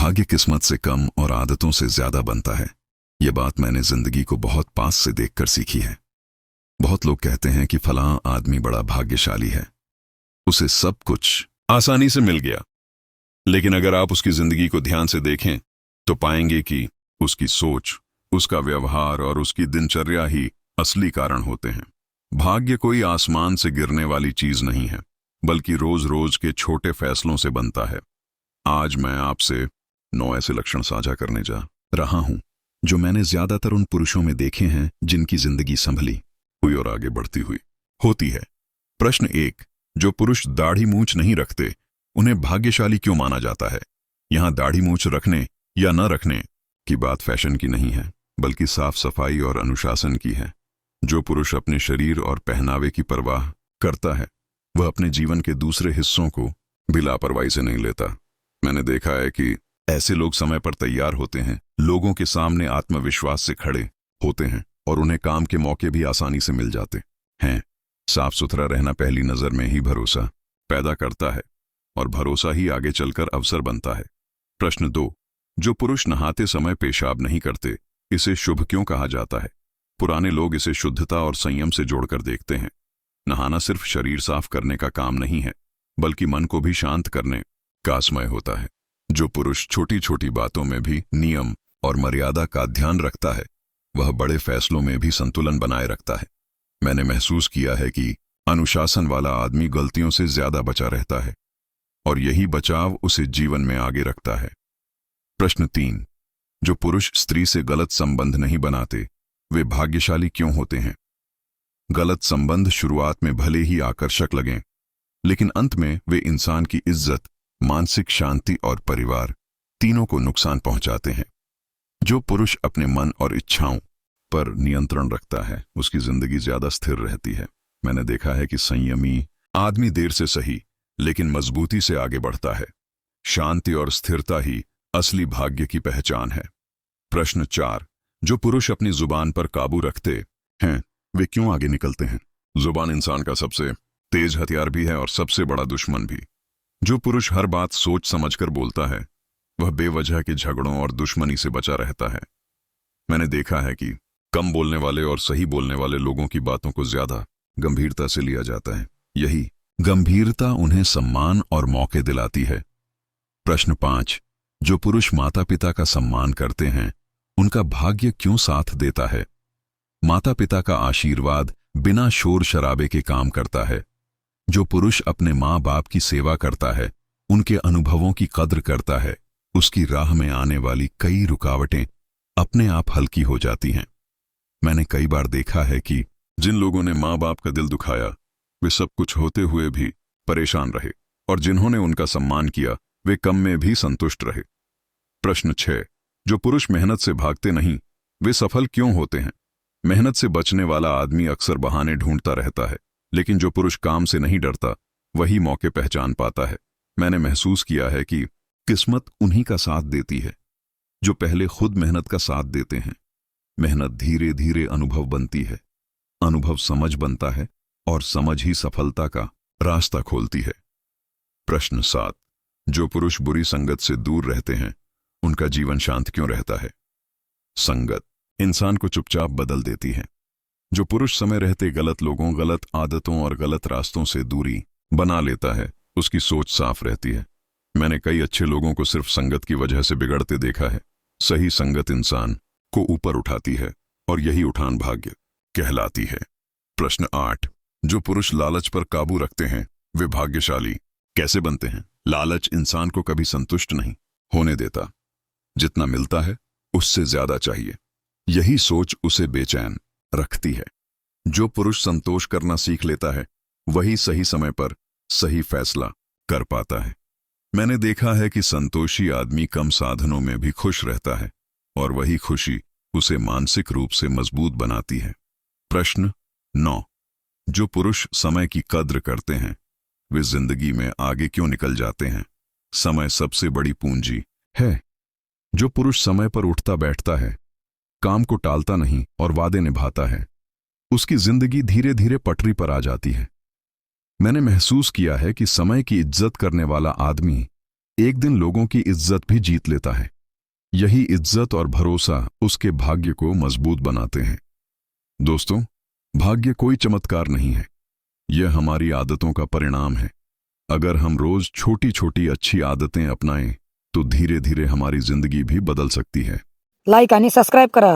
भाग्य किस्मत से कम और आदतों से ज्यादा बनता है। यह बात मैंने जिंदगी को बहुत पास से देखकर सीखी है। बहुत लोग कहते हैं कि फलां आदमी बड़ा भाग्यशाली है, उसे सब कुछ आसानी से मिल गया। लेकिन अगर आप उसकी जिंदगी को ध्यान से देखें तो पाएंगे कि उसकी सोच, उसका व्यवहार और उसकी दिनचर्या ही असली कारण होते हैं। भाग्य कोई आसमान से गिरने वाली चीज नहीं है, बल्कि रोज रोज के छोटे फैसलों से बनता है। आज मैं आपसे 9 ऐसे लक्षण साझा करने जा रहा हूं जो मैंने ज्यादातर उन पुरुषों में देखे हैं जिनकी जिंदगी संभली हुई और आगे बढ़ती हुई होती है। प्रश्न 1, जो पुरुष दाढ़ी मूंछ नहीं रखते उन्हें भाग्यशाली क्यों माना जाता है? यहां दाढ़ी मूंछ रखने या न रखने की बात फैशन की नहीं है, बल्कि साफ सफाई और अनुशासन की है। जो पुरुष अपने शरीर और पहनावे की परवाह करता है वह अपने जीवन के दूसरे हिस्सों को भी लापरवाही से नहीं लेता। मैंने देखा है कि ऐसे लोग समय पर तैयार होते हैं, लोगों के सामने आत्मविश्वास से खड़े होते हैं और उन्हें काम के मौके भी आसानी से मिल जाते हैं। साफ सुथरा रहना पहली नजर में ही भरोसा पैदा करता है और भरोसा ही आगे चलकर अवसर बनता है। प्रश्न 2, जो पुरुष नहाते समय पेशाब नहीं करते इसे शुभ क्यों कहा जाता है? पुराने लोग इसे शुद्धता और संयम से जोड़कर देखते हैं। नहाना सिर्फ शरीर साफ करने का काम नहीं है, बल्कि मन को भी शांत करने का समय होता है। जो पुरुष छोटी छोटी बातों में भी नियम और मर्यादा का ध्यान रखता है वह बड़े फैसलों में भी संतुलन बनाए रखता है। मैंने महसूस किया है कि अनुशासन वाला आदमी गलतियों से ज्यादा बचा रहता है और यही बचाव उसे जीवन में आगे रखता है। प्रश्न 3, जो पुरुष स्त्री से गलत संबंध नहीं बनाते वे भाग्यशाली क्यों होते हैं? गलत संबंध शुरुआत में भले ही आकर्षक लगें, लेकिन अंत में वे इंसान की इज्जत, मानसिक शांति और परिवार तीनों को नुकसान पहुंचाते हैं। जो पुरुष अपने मन और इच्छाओं पर नियंत्रण रखता है उसकी जिंदगी ज्यादा स्थिर रहती है। मैंने देखा है कि संयमी आदमी देर से सही लेकिन मजबूती से आगे बढ़ता है। शांति और स्थिरता ही असली भाग्य की पहचान है। प्रश्न 4, जो पुरुष अपनी जुबान पर काबू रखते हैं वे क्यों आगे निकलते हैं? जुबान इंसान का सबसे तेज हथियार भी है और सबसे बड़ा दुश्मन भी। जो पुरुष हर बात सोच समझकर बोलता है वह बेवजह के झगड़ों और दुश्मनी से बचा रहता है। मैंने देखा है कि कम बोलने वाले और सही बोलने वाले लोगों की बातों को ज्यादा गंभीरता से लिया जाता है। यही गंभीरता उन्हें सम्मान और मौके दिलाती है। प्रश्न 5, जो पुरुष माता पिता का सम्मान करते हैं उनका भाग्य क्यों साथ देता है? माता पिता का आशीर्वाद बिना शोर शराबे के काम करता है। जो पुरुष अपने माँ बाप की सेवा करता है, उनके अनुभवों की कद्र करता है, उसकी राह में आने वाली कई रुकावटें अपने आप हल्की हो जाती हैं। मैंने कई बार देखा है कि जिन लोगों ने माँ बाप का दिल दुखाया वे सब कुछ होते हुए भी परेशान रहे और जिन्होंने उनका सम्मान किया वे कम में भी संतुष्ट रहे। प्रश्न 6, जो पुरुष मेहनत से भागते नहीं वे सफल क्यों होते हैं? मेहनत से बचने वाला आदमी अक्सर बहाने ढूंढता रहता है, लेकिन जो पुरुष काम से नहीं डरता वही मौके पहचान पाता है। मैंने महसूस किया है कि किस्मत उन्हीं का साथ देती है जो पहले खुद मेहनत का साथ देते हैं। मेहनत धीरे धीरे अनुभव बनती है, अनुभव समझ बनता है और समझ ही सफलता का रास्ता खोलती है। प्रश्न 7, जो पुरुष बुरी संगत से दूर रहते हैं उनका जीवन शांत क्यों रहता है? संगत इंसान को चुपचाप बदल देती है। जो पुरुष समय रहते गलत लोगों, गलत आदतों और गलत रास्तों से दूरी बना लेता है उसकी सोच साफ रहती है। मैंने कई अच्छे लोगों को सिर्फ संगत की वजह से बिगड़ते देखा है। सही संगत इंसान को ऊपर उठाती है और यही उठान भाग्य कहलाती है। प्रश्न 8, जो पुरुष लालच पर काबू रखते हैं वे भाग्यशाली कैसे बनते हैं? लालच इंसान को कभी संतुष्ट नहीं होने देता। जितना मिलता है उससे ज्यादा चाहिए, यही सोच उसे बेचैन रखती है। जो पुरुष संतोष करना सीख लेता है वही सही समय पर सही फैसला कर पाता है। मैंने देखा है कि संतोषी आदमी कम साधनों में भी खुश रहता है और वही खुशी उसे मानसिक रूप से मजबूत बनाती है। प्रश्न 9, जो पुरुष समय की कद्र करते हैं वे जिंदगी में आगे क्यों निकल जाते हैं? समय सबसे बड़ी पूंजी है। जो पुरुष समय पर उठता बैठता है, काम को टालता नहीं और वादे निभाता है, उसकी जिंदगी धीरे धीरे पटरी पर आ जाती है। मैंने महसूस किया है कि समय की इज्जत करने वाला आदमी एक दिन लोगों की इज्जत भी जीत लेता है। यही इज्जत और भरोसा उसके भाग्य को मजबूत बनाते हैं। दोस्तों, भाग्य कोई चमत्कार नहीं है, यह हमारी आदतों का परिणाम है। अगर हम रोज छोटी छोटी अच्छी आदतें अपनाएं तो धीरे धीरे हमारी जिंदगी भी बदल सकती है। लाईक आणि सबस्क्राईब करा।